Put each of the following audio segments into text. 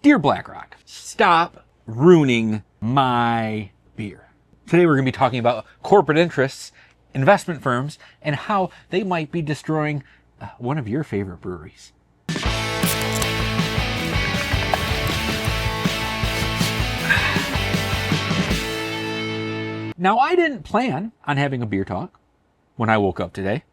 Dear BlackRock, stop ruining my beer. Today we're going to be talking about corporate interests, investment firms, and how they might be destroying one of your favorite breweries. Now, I didn't plan on having a beer talk when I woke up today,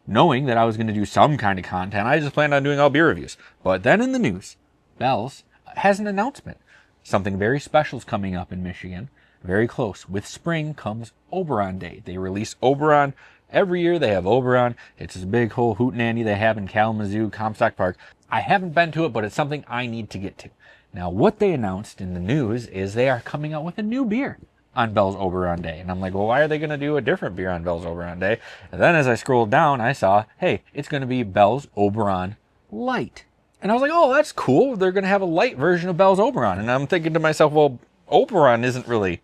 knowing that I was going to do some kind of content. I just planned on doing all beer reviews. But then in the news, Bell's has an announcement. Something very special is coming up in Michigan, very close. With spring comes Oberon Day. They release Oberon. Every year they have Oberon. It's this big whole hootenanny they have in Kalamazoo, Comstock Park. I haven't been to it, but it's something I need to get to. Now, what they announced in the news is they are coming out with a new beer on Bell's Oberon Day. And I'm like, well, why are they going to do a different beer on Bell's Oberon Day? And then as I scrolled down, I saw, hey, it's going to be Bell's Oberon Light. And I was like, oh, that's cool. They're going to have a light version of Bell's Oberon. And I'm thinking to myself, well, Oberon isn't really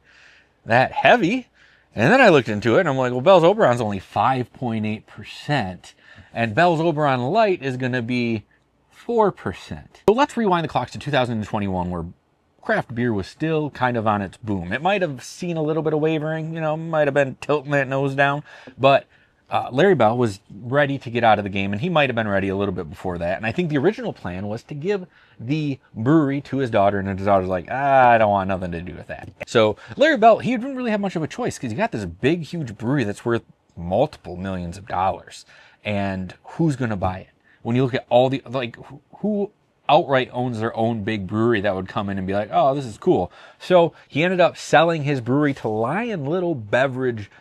that heavy. And then I looked into it and I'm like, well, Bell's Oberon's only 5.8%. And Bell's Oberon Light is going to be 4%. So let's rewind the clocks to 2021, where craft beer was still kind of on its boom. It might have seen a little bit of wavering, might have been tilting that nose down, but Larry Bell was ready to get out of the game, and he might have been ready a little bit before that. And I think the original plan was to give the brewery to his daughter, and his daughter's like, I don't want nothing to do with that. So Larry Bell, he didn't really have much of a choice, because he got this big, huge brewery that's worth multiple millions of dollars. And who's going to buy it? When you look at all the, who outright owns their own big brewery that would come in and be like, oh, this is cool. So he ended up selling his brewery to Lion Little Beverage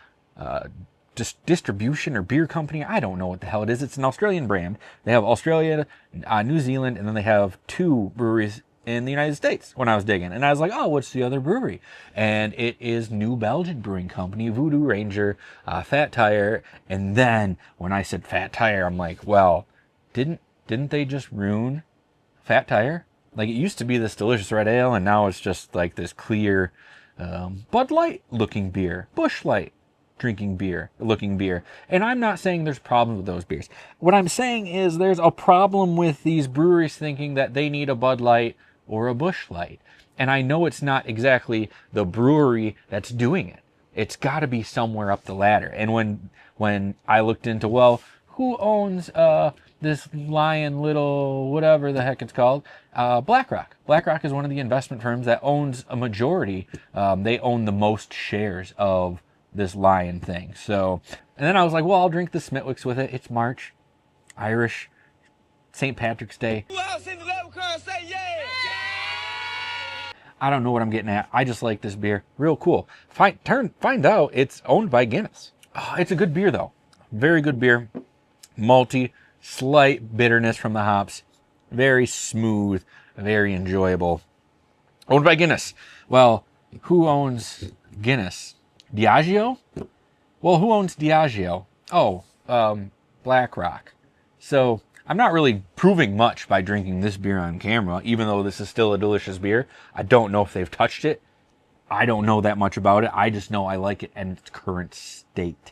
distribution or beer company. I don't know what the hell it is. It's an Australian brand. They have Australia, New Zealand, and then they have 2 breweries in the United States when I was digging. And I was like, oh, what's the other brewery? And it is New Belgian Brewing Company, Voodoo Ranger, Fat Tire. And then when I said Fat Tire, I'm like, well, didn't they just ruin Fat Tire? Like, it used to be this delicious red ale, and now it's just like this clear Bud Light looking beer, Busch Light looking beer. And I'm not saying there's problems with those beers. What I'm saying is there's a problem with these breweries thinking that they need a Bud Light or a Busch Light. And I know it's not exactly the brewery that's doing it. It's got to be somewhere up the ladder. And when I looked into, well, who owns this Lion Little, whatever the heck it's called, BlackRock. BlackRock is one of the investment firms that owns a majority. They own the most shares of this Lion thing. So, and then I was like, well, I'll drink the Smithwicks with it. It's March, Irish, St. Patrick's Day. I don't know what I'm getting at. I just like this beer. Real cool. Find out it's owned by Guinness. Oh, it's a good beer though. Very good beer. Malty, slight bitterness from the hops. Very smooth, very enjoyable. Owned by Guinness. Well, who owns Guinness? Diageo? Well, who owns Diageo? Oh, BlackRock. So I'm not really proving much by drinking this beer on camera, even though this is still a delicious beer. I don't know if they've touched it. I don't know that much about it. I just know I like it in its current state.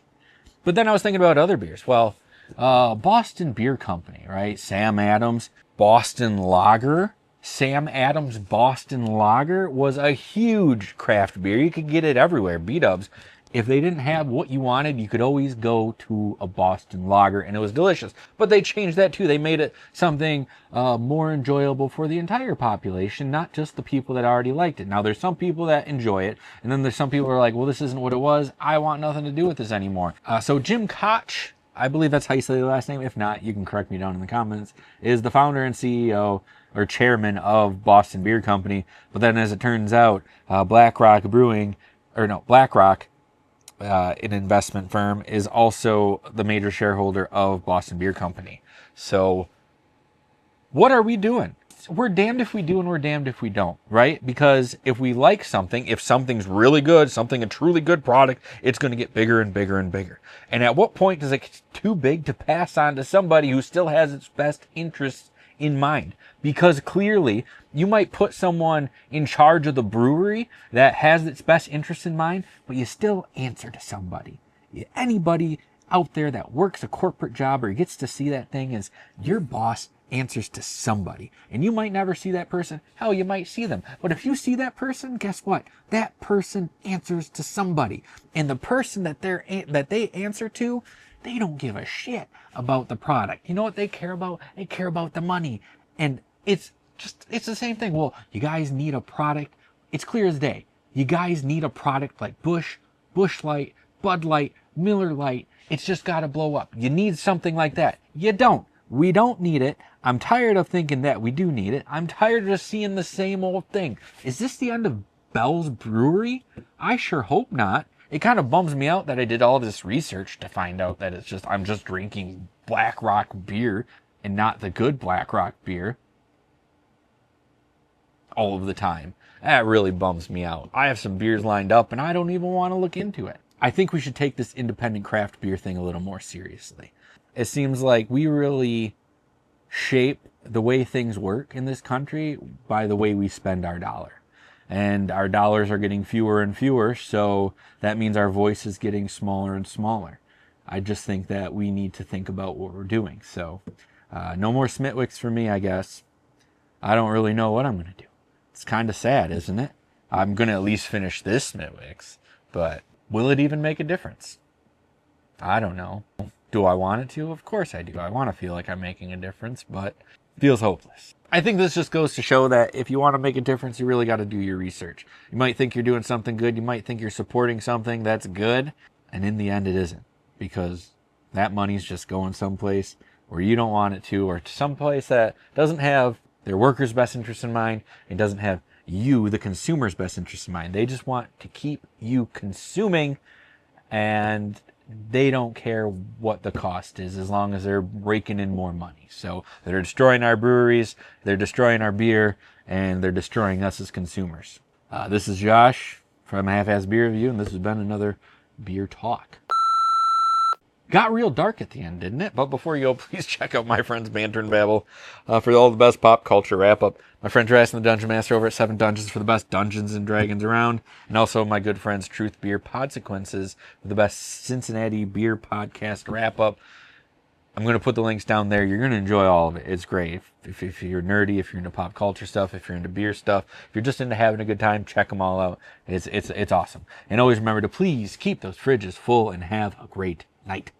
But then I was thinking about other beers. Well, Boston Beer Company, right? Sam Adams Boston Lager. Sam Adams Boston Lager was a huge craft beer. You could get it everywhere, B-dubs. If they didn't have what you wanted, you could always go to a Boston Lager, and it was delicious. But they changed that too. They made it something more enjoyable for the entire population, not just the people that already liked it. Now, there's some people that enjoy it, and then there's some people who are like, well, this isn't what it was. I want nothing to do with this anymore. So Jim Koch, I believe that's how you say the last name. If not, you can correct me down in the comments, is the founder and CEO or chairman of Boston Beer Company. But then as it turns out, BlackRock, an investment firm, is also the major shareholder of Boston Beer Company. So what are we doing? We're damned if we do and we're damned if we don't, right? Because if we like something, if something's really good, a truly good product, it's going to get bigger and bigger and bigger. And at what point does it get too big to pass on to somebody who still has its best interests in mind? Because clearly you might put someone in charge of the brewery that has its best interests in mind, but you still answer to somebody. Anybody out there that works a corporate job or gets to see that thing is your boss answers to somebody. And you might never see that person. Hell, you might see them. But if you see that person, guess what? That person answers to somebody. And the person that they answer to, they don't give a shit about the product. You know what they care about? They care about the money. And it's the same thing. Well, you guys need a product. It's clear as day. You guys need a product like Busch Light, Bud Light, Miller Light. It's just got to blow up. You need something like that. You don't. We don't need it. I'm tired of thinking that we do need it. I'm tired of just seeing the same old thing. Is this the end of Bell's Brewery? I sure hope not. It kind of bums me out that I did all this research to find out that I'm just drinking Black Rock beer and not the good Black Rock beer all of the time. That really bums me out. I have some beers lined up and I don't even want to look into it. I think we should take this independent craft beer thing a little more seriously. It seems like we really shape the way things work in this country by the way we spend our dollar. And our dollars are getting fewer and fewer, so that means our voice is getting smaller and smaller. I just think that we need to think about what we're doing. So no more Smitwicks for me, I guess. I don't really know what I'm going to do. It's kind of sad, isn't it? I'm going to at least finish this Smitwicks, but will it even make a difference? I don't know. Do I want it to? Of course I do. I want to feel like I'm making a difference, but it feels hopeless. I think this just goes to show that if you want to make a difference, you really got to do your research. You might think you're doing something good. You might think you're supporting something that's good. And in the end, it isn't. Because that money's just going someplace where you don't want it to, or to someplace that doesn't have their workers' best interest in mind and doesn't have you, the consumer's best interest in mind. They just want to keep you consuming, and they don't care what the cost is as long as they're raking in more money. So they're destroying our breweries, they're destroying our beer, and they're destroying us as consumers. This is Josh from Half-Ass Beer Review, and this has been another Beer Talk. Got real dark at the end, didn't it? But before you go, please check out my friends Banter and Babble for all the best pop culture wrap-up. My friend Drass and the Dungeon Master over at 7 Dungeons for the best Dungeons and Dragons around. And also my good friends Truth Beer Podsequences for the best Cincinnati beer podcast wrap-up. I'm going to put the links down there. You're going to enjoy all of it. It's great. If you're nerdy, if you're into pop culture stuff, if you're into beer stuff, if you're just into having a good time, check them all out. It's awesome. And always remember to please keep those fridges full and have a great night.